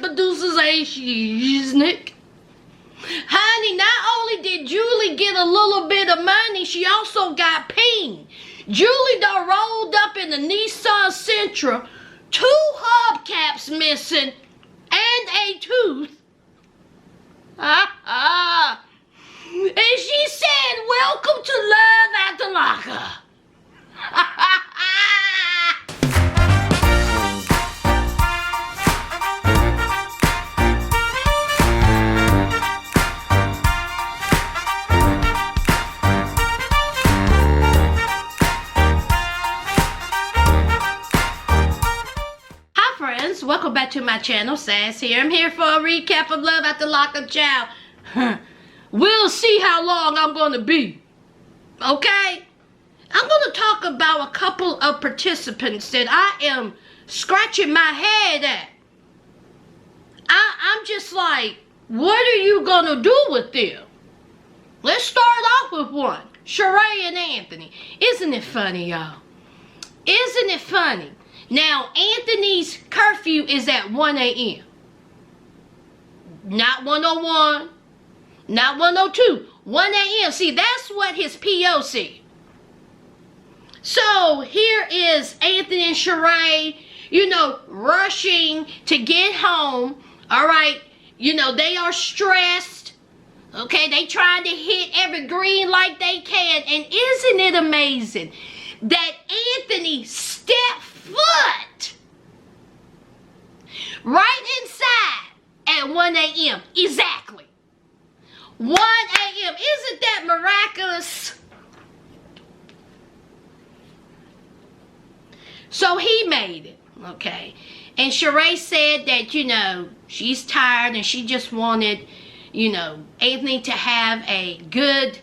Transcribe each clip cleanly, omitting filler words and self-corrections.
the producer's Nick. Honey, not only did Julie get a little bit of money, she also got pinged. Julie done rolled up in the Nissan Sentra, 2 hubcaps missing, and a tooth. And she said, welcome to Love at the Lockup. Welcome back to my channel. Sass here. I'm here for a recap of Love at the Lockup, child. We'll see how long I'm going to be. Okay? I'm going to talk about a couple of participants that I am scratching my head at. I'm just like, what are you going to do with them? Let's start off with one. Sheree and Anthony. Isn't it funny, y'all? Isn't it funny? Now, Anthony's curfew is at 1 a.m. Not 101, not 102, 1 a.m. See, that's what his PO said. So, here is Anthony and Sheree, rushing to get home. All right, they are stressed. Okay, they trying to hit every green light they can. And isn't it amazing that Anthony stepped foot right inside at 1 a.m. Exactly. 1 a.m. Isn't that miraculous? So he made it, okay. And Sheree said that, she's tired and she just wanted, Anthony to have a good,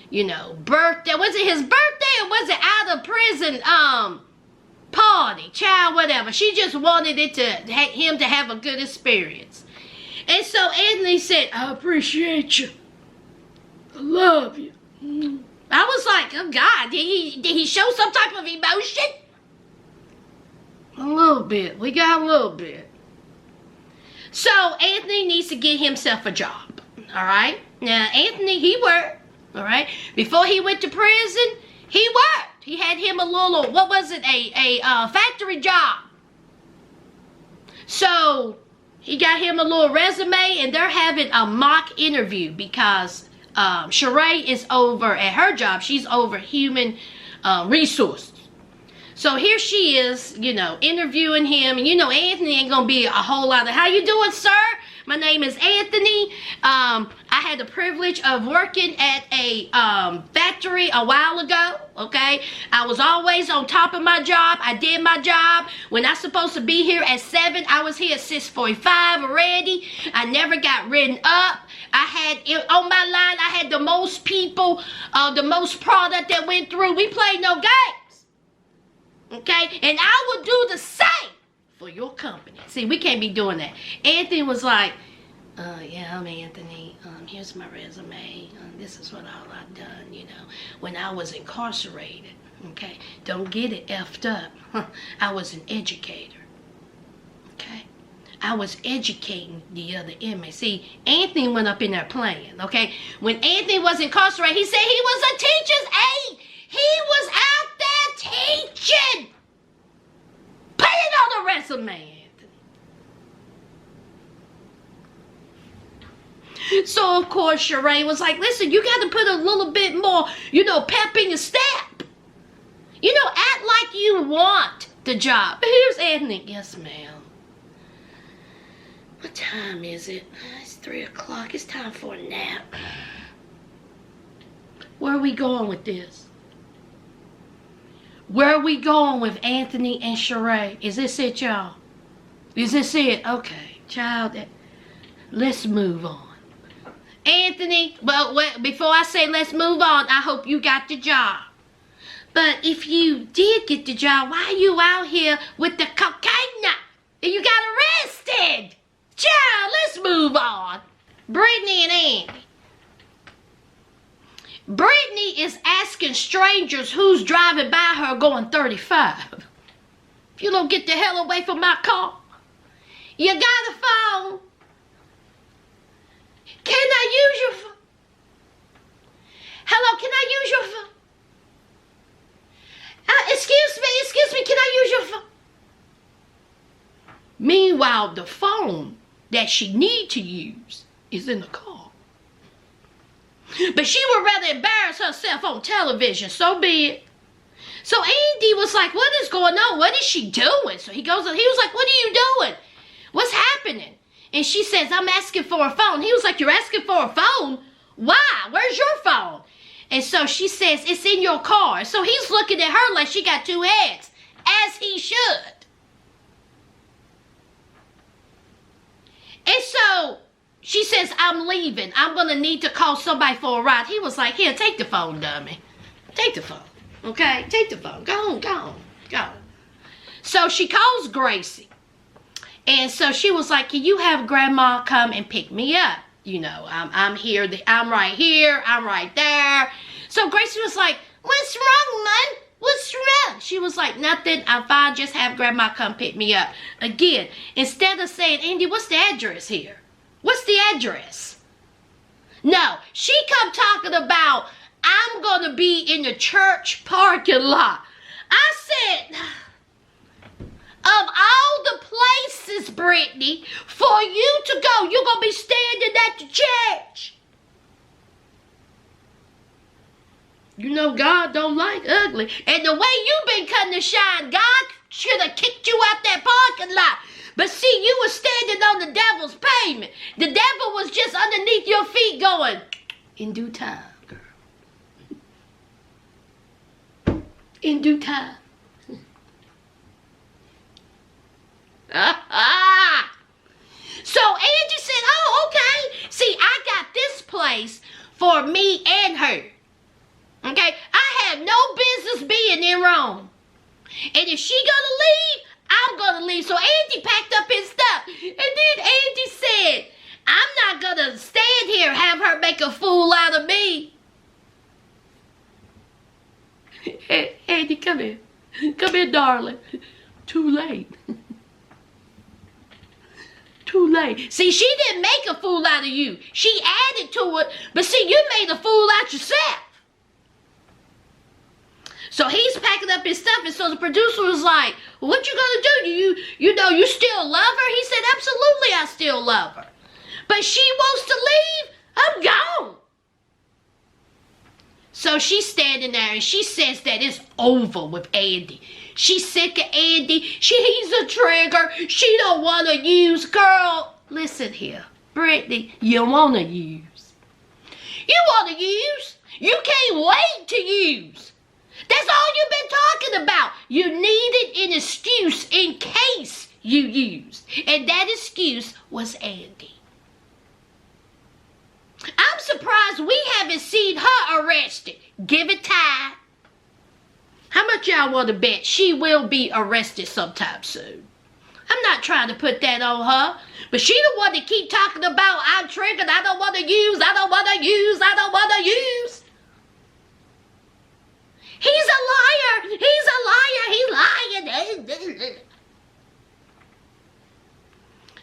birthday. Was it his birthday or was it out of prison, party, child, whatever. She just wanted him to have a good experience. And so Anthony said, I appreciate you. I love you. I was like, oh God, did he show some type of emotion? A little bit. We got a little bit. So Anthony needs to get himself a job. All right. Now Anthony, he worked. All right. Before he went to prison, he worked. He had him a little, what was it, a factory job. So he got him a little resume and they're having a mock interview because Sheree is over at her job. She's over human resources. So here she is, interviewing him. And Anthony ain't going to be a whole lot of, how you doing, sir? My name is Anthony. I had the privilege of working at a factory a while ago, okay? I was always on top of my job. I did my job. When I was supposed to be here at 7, I was here at 6:45 already. I never got written up. I had, on my line, I had the most people, the most product that went through. We played no games, okay? And I would do the same for your company. See, we can't be doing that. Anthony was like, yeah, I'm Anthony. Here's my resume. This is what all I've done, when I was incarcerated. Okay? Don't get it effed up. I was an educator. Okay? I was educating the other inmates. See, Anthony went up in there playing. Okay? When Anthony was incarcerated, he said he was a teacher's aide. He was out there teaching. Put it on the resume, Anthony. So, of course, Sheree was like, listen, you got to put a little bit more, pep in your step. Act like you want the job. Here's Anthony. Yes, ma'am. What time is it? It's 3 o'clock. It's time for a nap. Where are we going with this? Where are we going with Anthony and Sheree? Is this it, y'all? Is this it? Okay, child, let's move on. Anthony, well, before I say let's move on, I hope you got the job. But if you did get the job, why are you out here with the cocaine? And you got arrested. Child, let's move on. Britney and Andy. Britney is asking strangers who's driving by her going 35. If you don't get the hell away from my car. You got a phone? Can I use your phone? Hello, can I use your phone? Excuse me, can I use your phone? Meanwhile, the phone that she need to use is in the car. But she would rather embarrass herself on television, so be it. So Andy was like, what is going on? What is she doing? So he was like, what are you doing? What's happening? And she says, I'm asking for a phone. He was like, you're asking for a phone? Why? Where's your phone? And so she says, it's in your car. So he's looking at her like she got two heads, as he should. And so she says, I'm leaving. I'm going to need to call somebody for a ride. He was like, here, take the phone, dummy. Take the phone. Okay? Take the phone. Go on. So she calls Gracie. And so she was like, can you have Grandma come and pick me up? You know, I'm here. I'm right here. I'm right there. So Gracie was like, what's wrong, man? What's wrong? She was like, nothing. I'm fine. Just have Grandma come pick me up. Again, instead of saying, Andy, what's the address here? What's the address? No, she come talking about, I'm going to be in the church parking lot. I said, of all the places, Britney, for you to go, you're going to be standing at the church. You know God don't like ugly. And the way you've been cutting the shine, God should have kicked you out that parking lot. But see, you were standing on the devil's pavement. The devil was just underneath your feet going, in due time, girl. In due time. So Angie said, oh, okay. See, I got this place for me and her. Okay? I have no business being in Rome. And if she gonna leave, I'm gonna leave. So Andy packed up his stuff. And then Andy said, I'm not gonna stand here and have her make a fool out of me. Andy, come here. Come here, darling. Too late. Too late. See, she didn't make a fool out of you. She added to it. But see, you made a fool out yourself. So he's packing up his stuff, and so the producer was like, well, what you gonna do? You know, you still love her? He said, absolutely, I still love her. But she wants to leave, I'm gone. So she's standing there, and she says that it's over with Andy. She's sick of Andy. He's a trigger. She don't want to use. Girl, listen here. Britney, you want to use. You want to use. You can't wait to use. That's all you've been talking about. You needed an excuse in case you used. And that excuse was Andy. I'm surprised we haven't seen her arrested. Give it time. How much y'all want to bet she will be arrested sometime soon? I'm not trying to put that on her. But she the one that keep talking about, I'm triggered, I don't want to use, I don't want to use, I don't want to use. He's a liar. He's lying.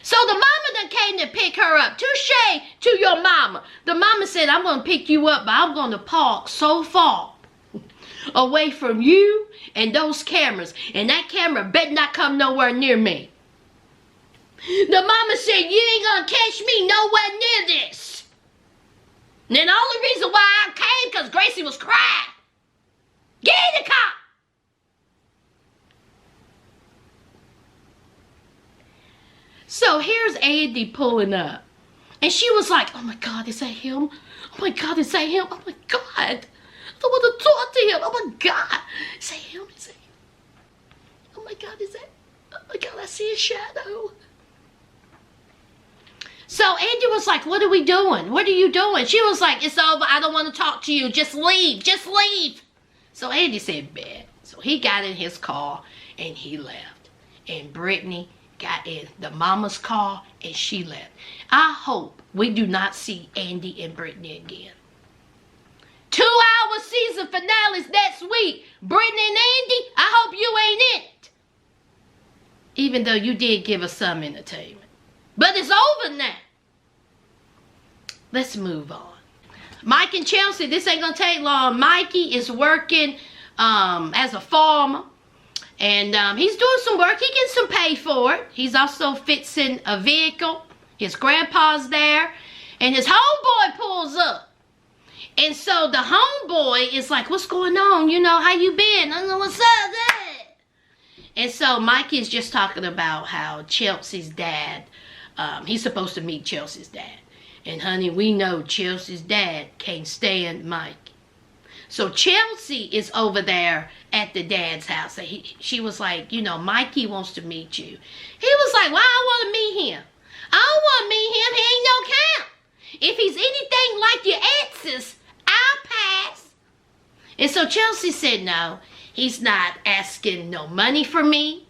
So the mama that came to pick her up. Touche to your mama. The mama said, I'm going to pick you up, but I'm going to park so far away from you and those cameras. And that camera better not come nowhere near me. The mama said, you ain't going to catch me nowhere near this. And then the only reason why I came because Gracie was crying. Get in the car. So here's Andy pulling up. And she was like, oh my God, is that him? Oh my God, is that him? Oh my God. I don't want to talk to him. Oh my God. Is that him? Is that him? Oh my God, is that? Oh my God, I see a shadow. So Andy was like, what are we doing? What are you doing? She was like, it's over. I don't want to talk to you. Just leave. Just leave. So Andy said, bet. So he got in his car and he left. And Britney got in the mama's car and she left. I hope we do not see Andy and Britney again. 2-hour season finales next week. Britney and Andy, I hope you ain't in it. Even though you did give us some entertainment. But it's over now. Let's move on. Mike and Chelsea, this ain't gonna take long. Mikey is working as a farmer. And he's doing some work. He gets some pay for it. He's also fixing a vehicle. His grandpa's there. And his homeboy pulls up. And so the homeboy is like, what's going on? You know, how you been? I know what's up there. And so Mikey is just talking about how Chelsea's dad, he's supposed to meet Chelsea's dad. And honey, we know Chelsea's dad can't stand Mikey. So Chelsea is over there at the dad's house. She was like, you know, Mikey wants to meet you. He was like, well, I want to meet him. I don't want to meet him. He ain't no count. If he's anything like your exes, I'll pass. And so Chelsea said, no, he's not asking no money from me.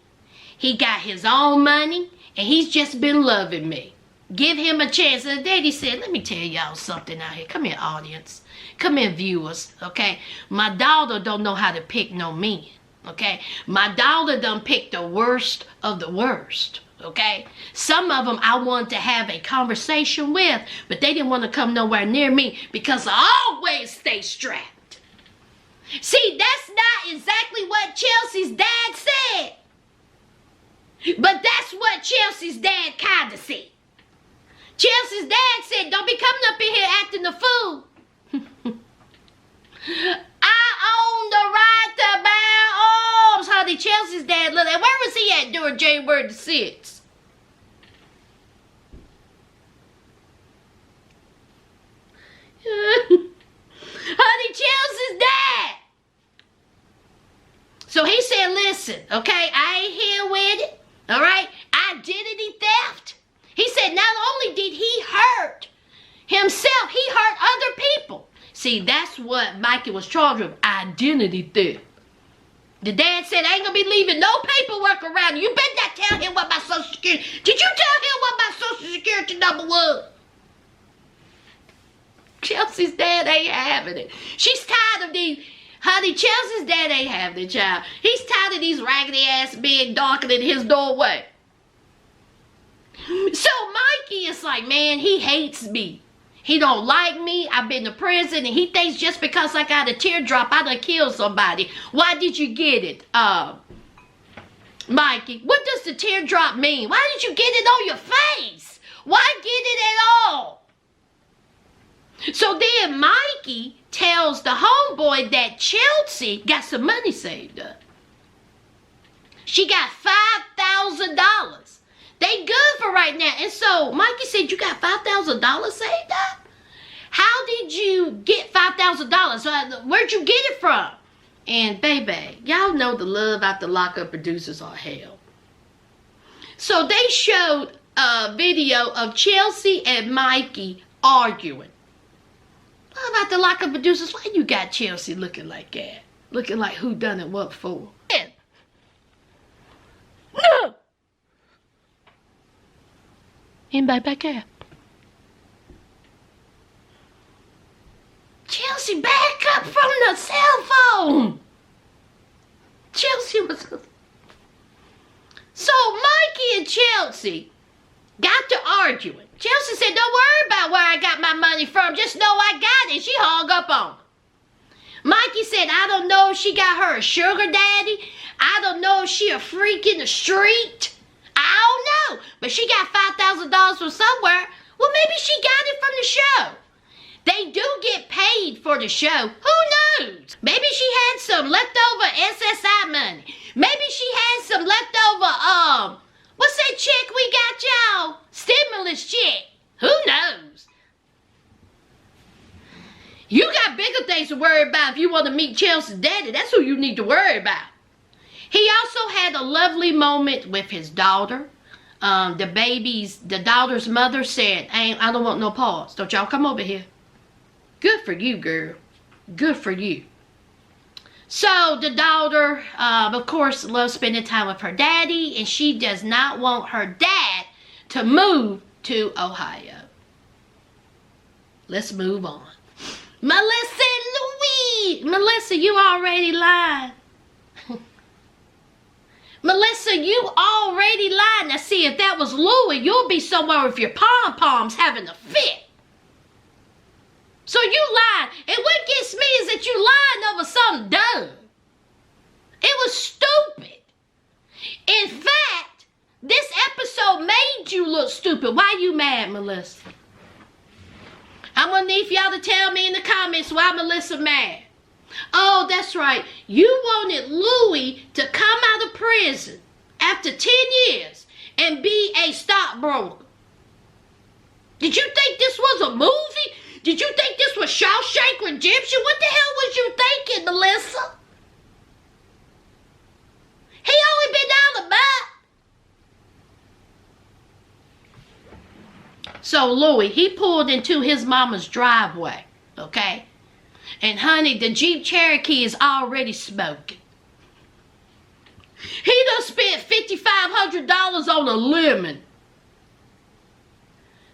He got his own money, and he's just been loving me. Give him a chance. And the daddy said, let me tell y'all something out here. Come here, audience. Come here, viewers, okay? My daughter don't know how to pick no men, okay? My daughter done picked the worst of the worst, okay? Some of them I wanted to have a conversation with, but they didn't want to come nowhere near me because I always stay strapped. See, that's not exactly what Chelsea's dad said. But that's what Chelsea's dad kind of said. Chelsea's dad said, don't be coming up in here acting a fool. I own the right to bear arms, honey. Chelsea's dad looked at. Where was he at during January the 6th? Honey, Chelsea's dad. So he said, listen, okay, I ain't here with it, all right? Identity theft. He said not only did he hurt himself, he hurt other people. See, that's what Mikey was charged with, identity theft. The dad said, I ain't gonna be leaving no paperwork around you. You better not tell him what my social security. Did you tell him what my social security number was? Chelsea's dad ain't having it. She's tired of these. Honey, Chelsea's dad ain't having it, child. He's tired of these raggedy ass men darkening his doorway. So Mikey is like, man, he hates me. He don't like me. I've been to prison, and he thinks just because I got a teardrop, I done killed somebody. Why did you get it, Mikey? What does the teardrop mean? Why did you get it on your face? Why get it at all? So then Mikey tells the homeboy that Chelsea got some money saved up. She got $5,000. They good for right now. And so Mikey said, you got $5,000 saved up? How did you get $5,000? Where'd you get it from? And baby, y'all know the love after lockup producers are hell. So they showed a video of Chelsea and Mikey arguing. Love after lockup producers, why you got Chelsea looking like that? Looking like who done it what for? No! Anybody back there? Chelsea, back up from the cell phone. Chelsea was... So Mikey and Chelsea got to arguing. Chelsea said, don't worry about where I got my money from. Just know I got it. She hung up on him. Mikey said, I don't know if she got her a sugar daddy. I don't know if she a freak in the street. I don't know. But she got $5,000 from somewhere. Well, maybe she got it from the show. They do get paid for the show. Who knows? Maybe she had some leftover SSI money. Maybe she had some leftover, what's that check we got y'all? Stimulus check. Who knows? You got bigger things to worry about if you want to meet Chelsea's daddy. That's who you need to worry about. He also had a lovely moment with his daughter. The daughter's mother said, I don't want no pause. Don't y'all come over here. Good for you, girl. Good for you. So the daughter, of course, loves spending time with her daddy, and she does not want her dad to move to Ohio. Let's move on. Melissa and Louie. Melissa, you already lied. Melissa, you already lied. Now see, if that was Louie, you'll be somewhere with your pom-poms having a fit. So you lied. And what gets me is that you lying over something dumb. It was stupid. In fact, this episode made you look stupid. Why you mad, Melissa? I'm going to need for y'all to tell me in the comments why Melissa mad. Oh, that's right. You wanted Louie to come out of prison after 10 years and be a stockbroker. Did you think this was a movie? Did you think this was Shawshank Redemption? What the hell was you thinking, Melissa? He only been down the back. So Louie, he pulled into his mama's driveway, okay? And honey, the Jeep Cherokee is already smoking. He done spent $5,500 on a lemon.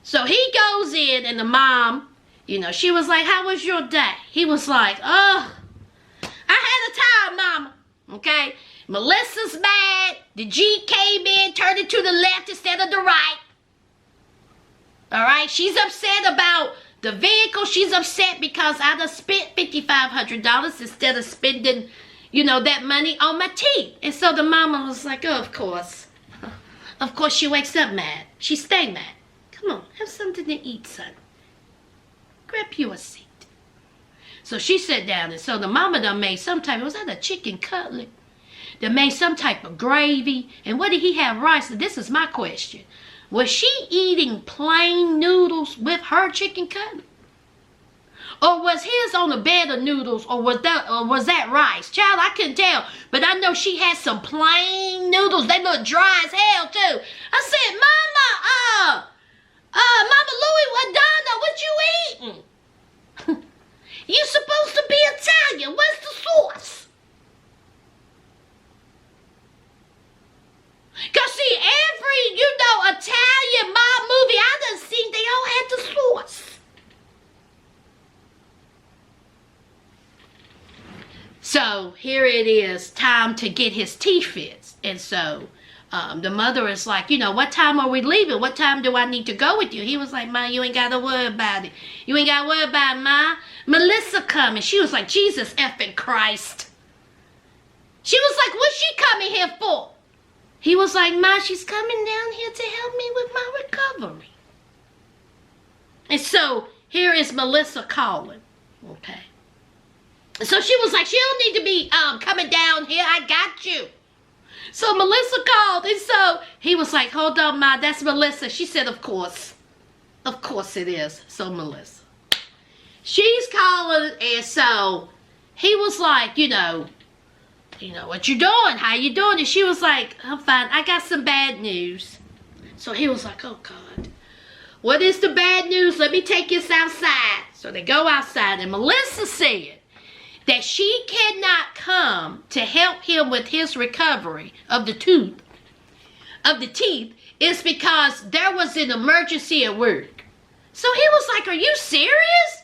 So he goes in and the mom, you know, she was like, how was your day? He was like, oh, I had a time, mama. Okay? Melissa's mad. The Jeep came in, turned it to the left instead of the right. All right? She's upset about the vehicle. She's upset because I done spent $5,500 instead of spending, you know, that money on my teeth. And so the mama was like, oh, of course. Of course she wakes up mad. She stay mad. Come on, have something to eat, son. Grab you a seat. So she sat down, and so the mama done made some type, was that a chicken cutlet? They made some type of gravy. And what did he have rice? This is my question. Was she eating plain noodles with her chicken cutlet? Or was his on a bed of noodles, or was that rice? Child, I couldn't tell. But I know she had some plain noodles. They look dry as hell, too. I said, Mama Louie, Madonna, what you eating? You supposed to be Italian. Where's the sauce? Because see, every, Italian mob movie I done seen, they all had the sauce. So here it is, time to get his teeth fixed. And so the mother is like, what time are we leaving? What time do I need to go with you? He was like, Ma, you ain't got to worry about it. You ain't got to worry about it, Ma. Melissa coming. She was like, Jesus effing Christ. She was like, what's she coming here for? He was like, Ma, she's coming down here to help me with my recovery. And so here is Melissa calling. Okay. So she was like, she don't need to be coming down here. I got you. So Melissa called, and so he was like, hold on, Ma, that's Melissa. She said, of course. Of course it is. So Melissa. She's calling, and so he was like, what you doing? How you doing? And she was like, I'm fine. I got some bad news. So he was like, oh, God. What is the bad news? Let me take us outside. So they go outside, and Melissa said that she cannot come to help him with his recovery of the teeth is because there was an emergency at work. So he was like, are you serious?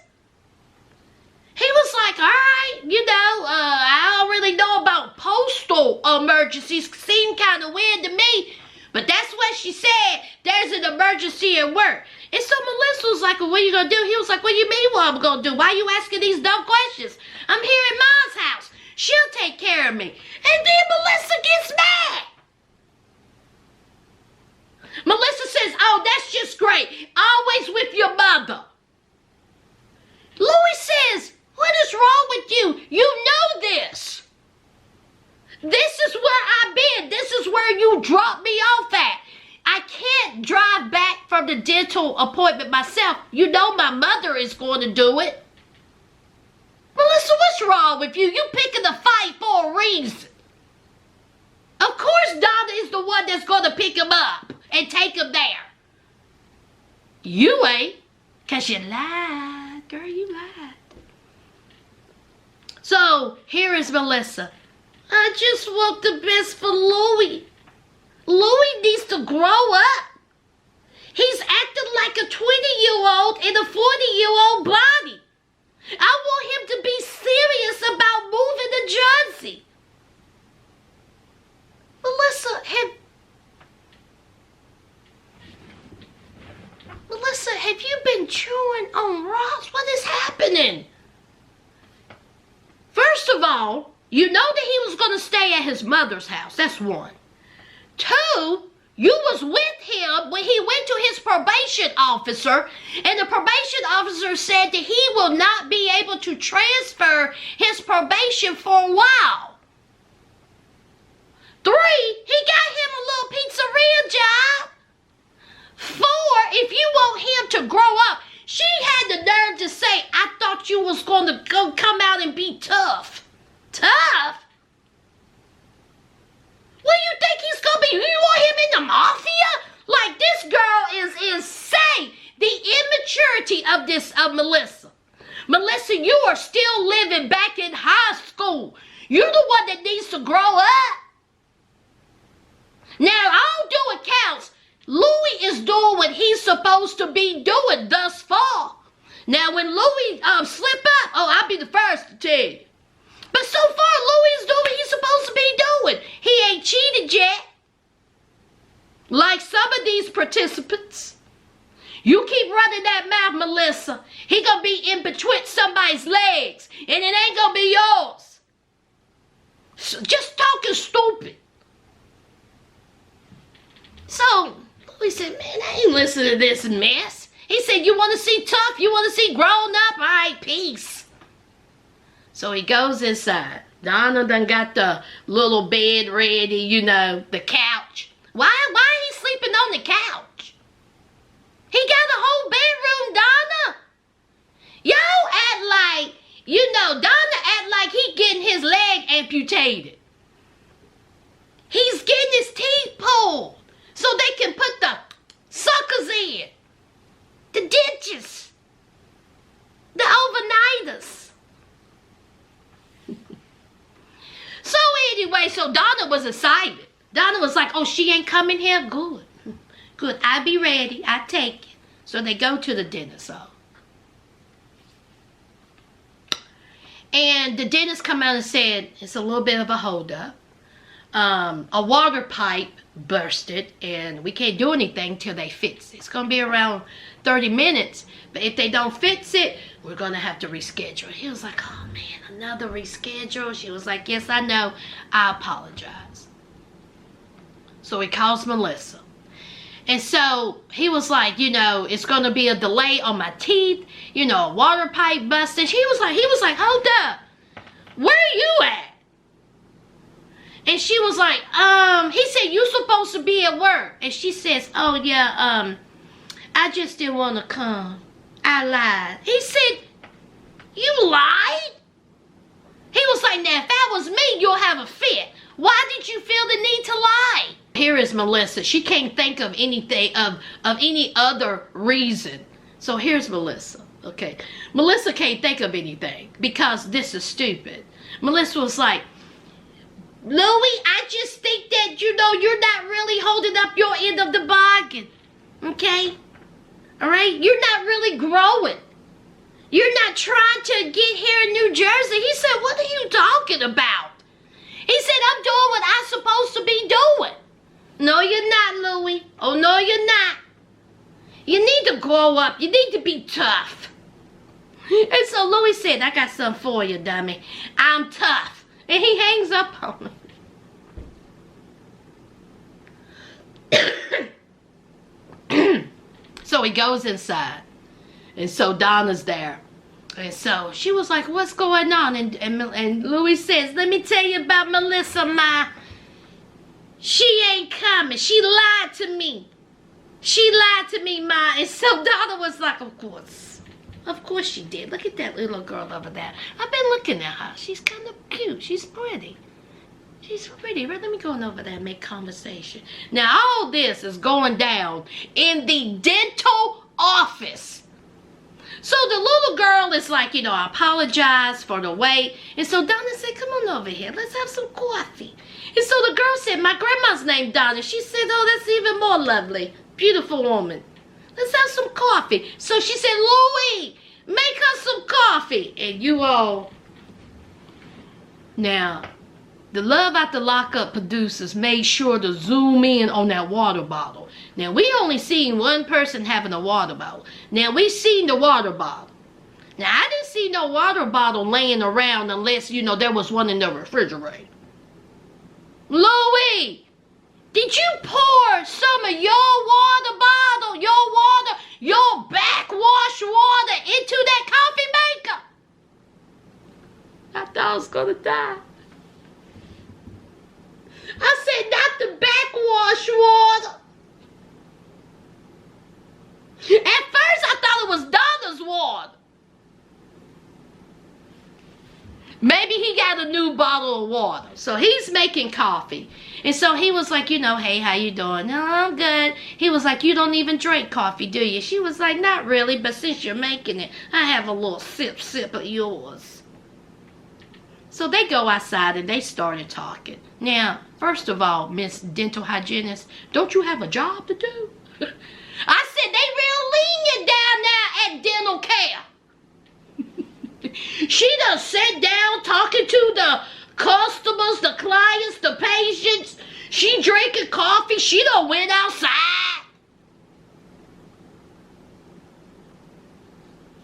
He was like, all right, I don't really know about postal emergencies. Seem kind of weird to me. But that's what she said. There's an emergency at work. And so Melissa was like, well, what are you going to do? He was like, what do you mean what I'm going to do? Why are you asking these dumb questions? I'm here at Ma's house. She'll take care of me. And then Melissa gets mad. Melissa says, oh, that's just great. Always with your mother. Louie says, what is wrong with you? You know this. This is where I've been. This is where you dropped me off at. I can't drive back from the dental appointment myself. You know my mother is going to do it. Melissa, what's wrong with you? You picking a fight for a reason. Of course Donna is the one that's going to pick him up and take him there. You ain't. Because you lied. Girl, you lied. So, here is Melissa. I just want the best for Louie. Louie needs to grow up. He's acting like a 20-year-old in a 40-year-old body. I want him to be serious about moving to Jersey. Melissa have you been chewing on rocks? What is happening? First of all, you know that he was going to stay at his mother's house. That's one. Two, you was with him when he went to his probation officer, and the probation officer said that he will not be able to transfer his probation for a while. Three, he got him a little pizzeria job. Four, if you want him to grow up, she had the nerve to say, I thought you was going to go come out and be tough. Tough? What do you think he's going to be? You want him in the mafia? Like, this girl is insane. The immaturity of Melissa. Melissa, you are still living back in high school. You're the one that needs to grow up. Now, all due accounts, Louie is doing what he's supposed to be doing thus far. Now, when Louie slip up, I'll be the first to tell you. But so far, Louie is doing what he's supposed to be doing. He ain't cheated yet. Like some of these participants. You keep running that mouth, Melissa. He gonna be in between somebody's legs, and it ain't gonna be yours. So just talking stupid. So Louie said, man, I ain't listening to this mess. He said, you want to see tough? You want to see grown up? All right, peace. So he goes inside. Donna done got the little bed ready, you know, the couch. Why he sleeping on the couch? He got a whole bedroom, Donna. Y'all act like, you know, Donna act like he getting his leg amputated. He's getting his teeth pulled so they can put the suckers in. The ditches. The overnighters. So anyway, so Donna was excited. Donna was like, oh, she ain't coming here? Good. Good. I be ready. I take it. So they go to the dinner zone. And the dentist come out and said, it's a little bit of a holdup. A water pipe bursted, and we can't do anything till they fix it. It's going to be around 30 minutes. But if they don't fix it, we're going to have to reschedule. He was like, oh, man, another reschedule? She was like, yes, I know. I apologize. So he calls Melissa. And so he was like, you know, it's going to be a delay on my teeth. You know, a water pipe busted. He was like, hold up. Where are you at? And she was like, he said, you supposed to be at work. And she says, oh, yeah, I just didn't want to come. I lied. He said, you lied? He was like, now, if that was me, you'll have a fit. Why did you feel the need to lie? Here is Melissa. She can't think of anything, of any other reason. So here's Melissa. Okay. Melissa can't think of anything because this is stupid. Melissa was like, Louie, I just think that, you know, you're not really holding up your end of the bargain. Okay? All right? You're not really growing. You're not trying to get here in New Jersey. He said, what are you talking about? He said, I'm doing what I'm supposed to be doing. No, you're not, Louie. Oh, no, you're not. You need to grow up. You need to be tough. And so Louie said, I got something for you, dummy. I'm tough. And he hangs up on him. So he goes inside. And so Donna's there. And so she was like, what's going on? And Louie says, let me tell you about Melissa, Ma. She ain't coming. She lied to me. She lied to me, Ma. And so Donna was like, of course. Of course she did. Look at that little girl over there. I've been looking at her. She's kind of cute. She's pretty. She's pretty. Let me go on over there and make conversation. Now, all this is going down in the dental office. So the little girl is like, you know, I apologize for the wait. And so Donna said, come on over here. Let's have some coffee. And so the girl said, my grandma's named Donna. She said, oh, that's even more lovely. Beautiful woman. Let's have some coffee. So she said, Louie, make us some coffee. And you all, now, the Love After Lockup producers made sure to zoom in on that water bottle. Now, we only seen one person having a water bottle. Now, we seen the water bottle. Now, I didn't see no water bottle laying around unless, you know, there was one in the refrigerator. Louie, did you pour some of your water bottle, your backwash water into that coffee maker? I thought I was gonna die. I said, not the backwash water. At first, I thought it was Donna's water. Maybe he got a new bottle of water. So he's making coffee. And so he was like, you know, hey, how you doing? No, I'm good. He was like, you don't even drink coffee, do you? She was like, not really, but since you're making it, I have a little sip of yours. So they go outside and they started talking. Now, first of all, Miss Dental Hygienist, don't you have a job to do? I said, they real lenient down there at dental care. She done sat down talking to the customers, the clients, the patients. She drinking coffee. She done went outside.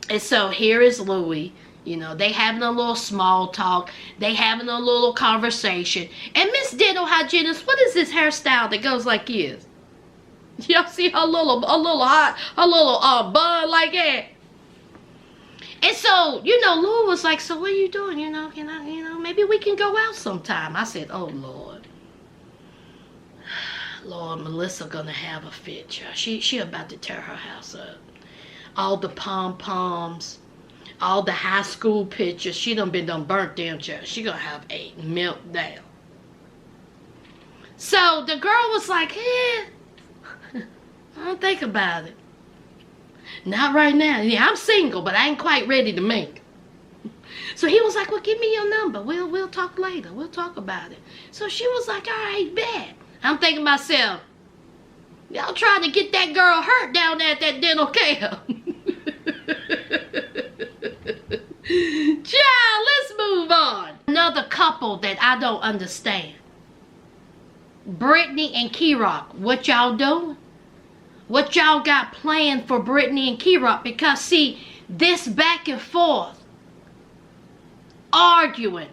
And so here is Louie. You know, they having a little small talk. They having a little conversation. And Miss Dental Hygienist, what is this hairstyle that goes like this? Y'all see her little bun like that? And so, you know, Louie was like, so what are you doing? You know, maybe we can go out sometime. I said, oh, Lord. Lord, Melissa gonna have a fit, child. She about to tear her house up. All the pom-poms, all the high school pictures, she done burnt them, child. She gonna have a meltdown. So the girl was like, I don't think about it. Not right now. Yeah, I'm single, but I ain't quite ready to make. So he was like, well, give me your number. We'll talk later. We'll talk about it. So she was like, all right, bet. I'm thinking to myself, y'all trying to get that girl hurt down there at that dental care. Child, let's move on. Another couple that I don't understand. Britney and Kerok, what y'all doing? What y'all got planned for Britney and Kerok? Because see, this back and forth, arguing,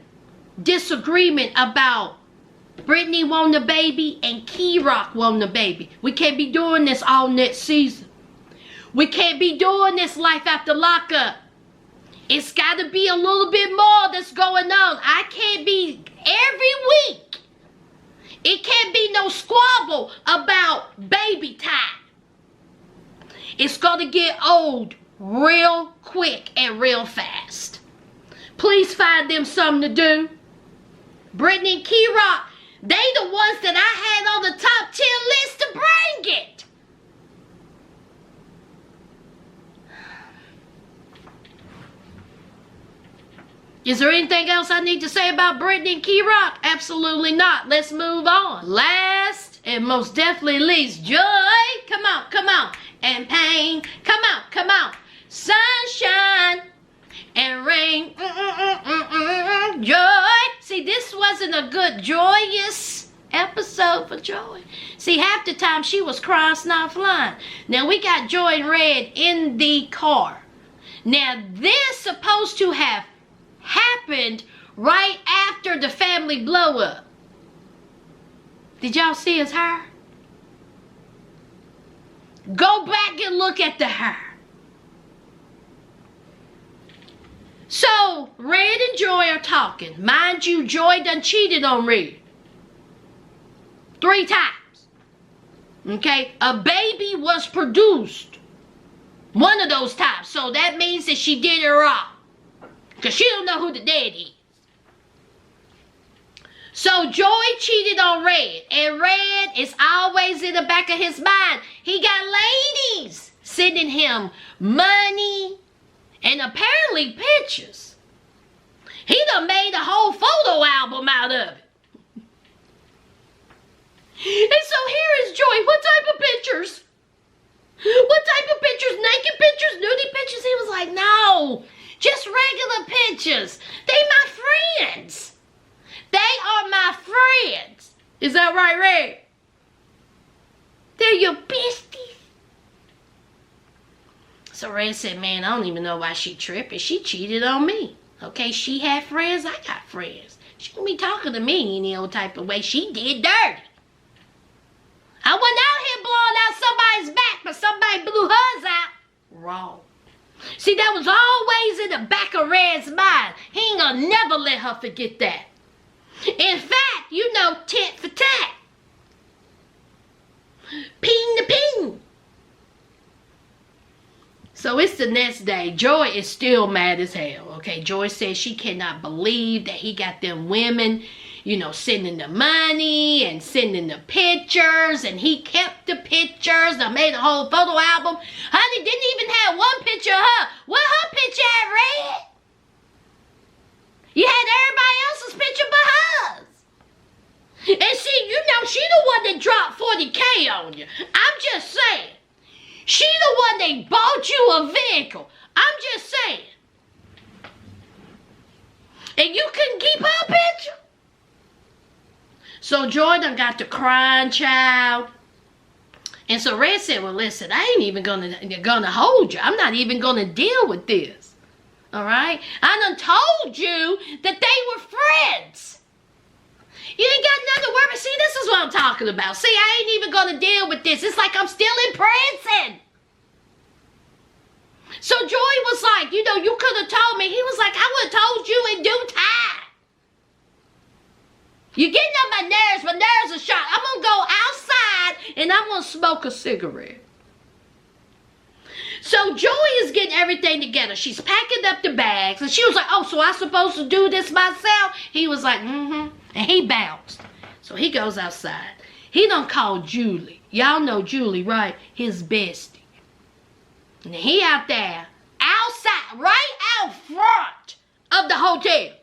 disagreement about Britney wanting a baby and Kerok wanting a baby. We can't be doing this all next season. We can't be doing this life after lockup. It's got to be a little bit more that's going on. I can't be every week. It can't be no squabble about baby time. It's going to get old real quick and real fast. Please find them something to do. Britney and Kerok, they the ones that I had on the top 10 list to bring it. Is there anything else I need to say about Britney and Kerok? Absolutely not. Let's move on. Last and most definitely least, joy. Come on, come on. And pain. Come on. Sunshine and rain. Joy. See, this wasn't a good joyous episode for Joy. See, half the time she was crying, not flying. Now we got Joy and Red in the car. Now this supposed to have happened right after the family blow up. Did y'all see his hair? Go back and look at the hair. So, Red and Joy are talking. Mind you, Joy done cheated on Red 3 times. Okay? A baby was produced one of those times. So that means that she did it wrong. Because she don't know who the daddy is. So Joy cheated on Red. And Red is always in the back of his mind. He got ladies sending him money and apparently pictures. He done made a whole photo album out of it. And so here is Joy. What type of pictures? What type of pictures? Naked pictures? Nudie pictures? He was like, no. Just regular pictures. They my friends. That are my friends. Is that right, Red? They're your besties. So Red said, man, I don't even know why she tripping. She cheated on me. Okay, she had friends, I got friends. She don't be talking to me any old type of way. She did dirty. I wasn't out here blowing out somebody's back, but somebody blew hers out. Wrong. See, that was always in the back of Red's mind. He ain't gonna never let her forget that. In fact, you know, tit for tat. Ping to ping. So it's the next day. Joy is still mad as hell. Okay, Joy says she cannot believe that he got them women, you know, sending the money and sending the pictures, and he kept the pictures. I made a whole photo album. Honey, didn't even have one picture of her. What her picture at, Red? You had everybody else's picture but hers. And see, you know, she the one that dropped 40K on you. I'm just saying. She the one that bought you a vehicle. I'm just saying. And you couldn't keep her picture? So Joy done got the crying child. And so Red said, well, listen, I ain't even gonna hold you. I'm not even gonna deal with this. All right? I done told you that they were friends. You ain't got nothing to worry about. See, this is what I'm talking about. See, I ain't even gonna deal with this. It's like I'm still in prison. So Joy was like, you know, you could have told me. He was like, I would have told you in due time. You're getting on my nerves. My nerves are shot. I'm going to go outside and I'm going to smoke a cigarette. So Joy is getting everything together. She's packing up the bags. And she was like, oh, so I'm supposed to do this myself? He was like, mm-hmm. And he bounced. So he goes outside. He done called Julie. Y'all know Julie, right? His bestie. And he out there, outside, right out front of the hotel.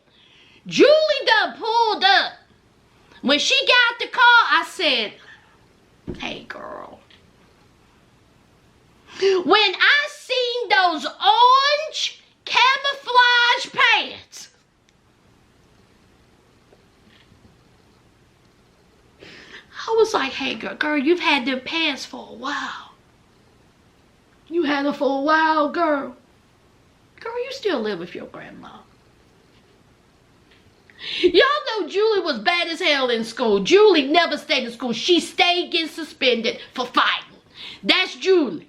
Julie done pulled up. When she got the car, I said, hey, girl. When I seen those orange camouflage pants, I was like, hey, girl, you've had them pants for a while. You had her for a while, girl. Girl, you still live with your grandma. Y'all know Julie was bad as hell in school. Julie never stayed in school. She stayed getting suspended for fighting. That's Julie.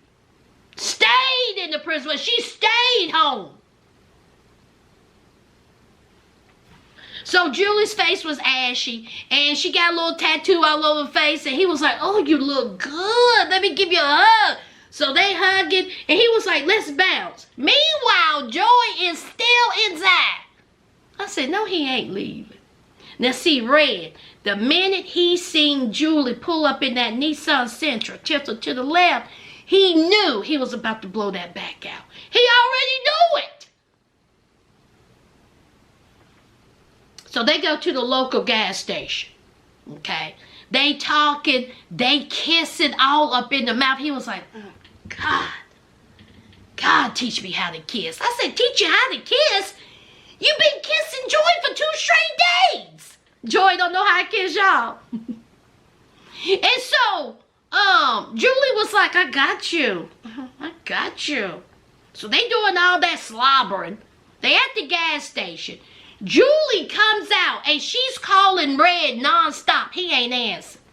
Stayed in the prison, but she stayed home. So Julie's face was ashy, and she got a little tattoo all over her face, and he was like, oh, you look good. Let me give you a hug. So they hugging, and he was like, let's bounce. Meanwhile, Joy is still inside. I said, no, he ain't leaving. Now, see, Red, the minute he seen Julie pull up in that Nissan Sentra, tilted to the left, he knew he was about to blow that back out. He already knew it. So they go to the local gas station, okay? They talking, they kissing all up in the mouth. He was like, oh, God, teach me how to kiss. I said, teach you how to kiss? You've been kissing Joy for 2 straight days. Joy don't know how to kiss y'all. And so, Julie was like, I got you. I got you. So they doing all that slobbering. They at the gas station. Julie comes out and she's calling Red nonstop. He ain't answering.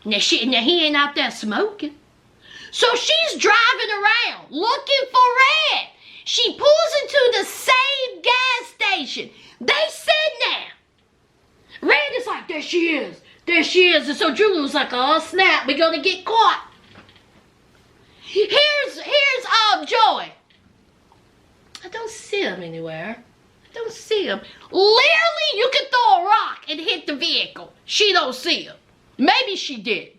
Now he ain't out there smoking. So she's driving around looking for Red. She pulls into the same gas station. They sit down. Red is like, there she is. There she is. And so Julie was like, oh snap, we're gonna get caught. Here's Joy. I don't see him anywhere. I don't see him. Literally, you could throw a rock and hit the vehicle. She don't see him. Maybe she did.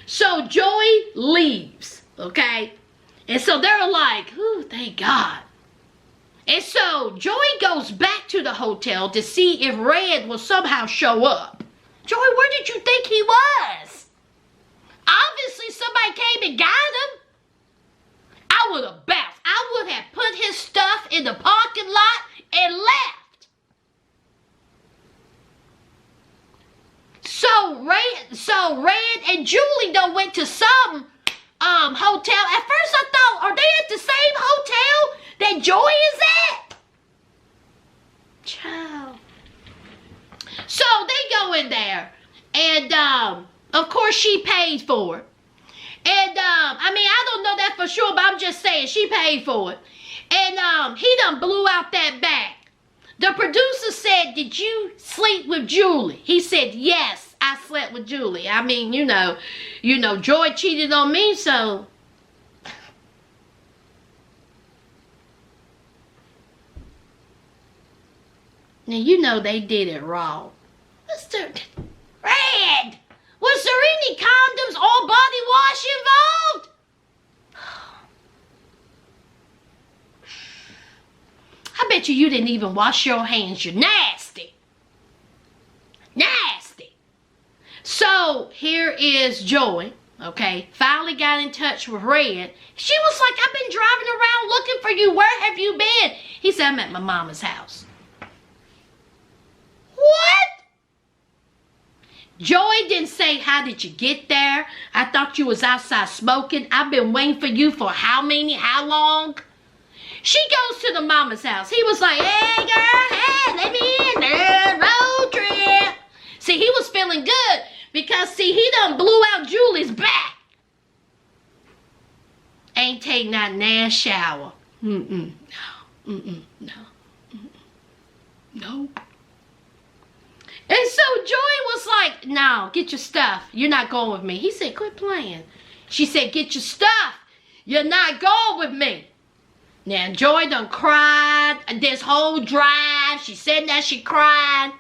So Joy leaves, okay? And so they're like, oh, thank God. And so Joy goes back to the hotel to see if Red will somehow show up. Joy, where did you think he was? Obviously somebody came and got him. I would have bounced. I would have put his stuff in the parking lot and left. so Red and Julie done went to some hotel. At first I thought, are they at the same hotel that Joy is at? Child. So they go in there, and of course she paid for it. And I mean, I don't know that for sure, but I'm just saying she paid for it. And he done blew out that bag. The producer said, "Did you sleep with Julie?" He said, "Yes, I slept with Julie." I mean, you know, Joy cheated on me, so. Now, you know they did it wrong. Mr. Red, was there any condoms or body wash involved? I bet you didn't even wash your hands. You're nasty. Nasty. So, here is Joy, okay, finally got in touch with Red. She was like, "I've been driving around looking for you. Where have you been?" He said, "I'm at my mama's house." What? Joy didn't say, "How did you get there? I thought you was outside smoking. I've been waiting for you for how long?" She goes to the mama's house. He was like, "Hey, girl, hey, let me in, road trip." See, he was feeling good because, see, he done blew out Julie's back. Ain't take that nail shower. No. No. And so Joy was like, "No, get your stuff. You're not going with me." He said, "Quit playing." She said, "Get your stuff. You're not going with me." Now, Joy done cried this whole drive. She said that she cried.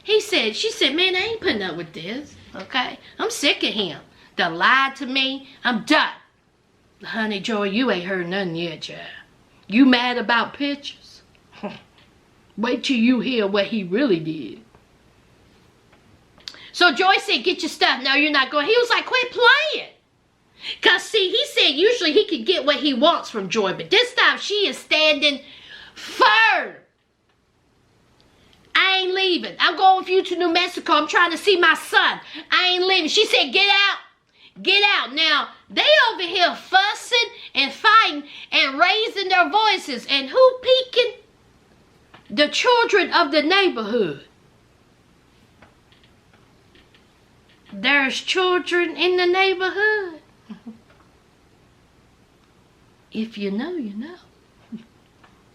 She said, "Man, I ain't putting up with this, okay? I'm sick of him. Done lied to me. I'm done." Honey, Joy, you ain't heard nothing yet, child. You mad about pictures? Wait till you hear what he really did. So Joy said, "Get your stuff. No, you're not going." He was like, "Quit playing." Because, see, he said usually he could get what he wants from Joy, but this time she is standing firm. "I ain't leaving. I'm going with you to New Mexico. I'm trying to see my son. I ain't leaving." She said, "Get out. Get out." Now, they over here fussing and fighting and raising their voices. And who peeking? The children of the neighborhood. There's children in the neighborhood. If you know, you know.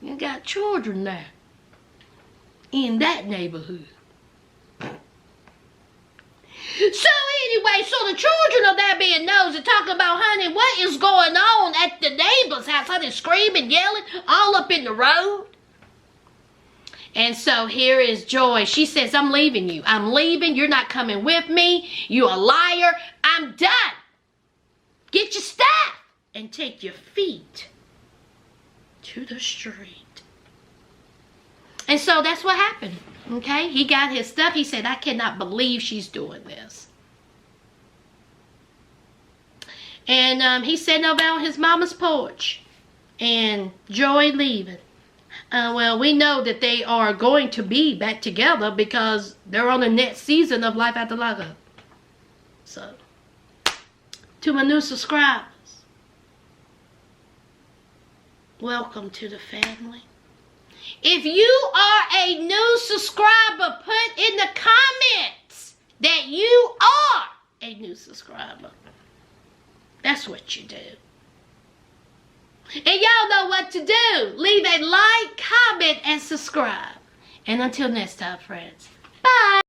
You got children there in that neighborhood. So anyway, so the children are there being nosy, talking about, "Honey, what is going on at the neighbor's house?" Honey, screaming, yelling, all up in the road. And so here is Joy. She says, "I'm leaving you. I'm leaving. You're not coming with me. You a liar. I'm done. Get your stuff and take your feet to the street." And so that's what happened. Okay? He got his stuff. He said, "I cannot believe she's doing this." And he's sitting over on his mama's porch. And Joy leaving. Well, we know that they are going to be back together because they're on the next season of Life After Lockup. So, to my new subscribers, welcome to the family. If you are a new subscriber, put in the comments that you are a new subscriber. That's what you do. And y'all know what to do. Leave a like, comment, and subscribe. And until next time, friends. Bye.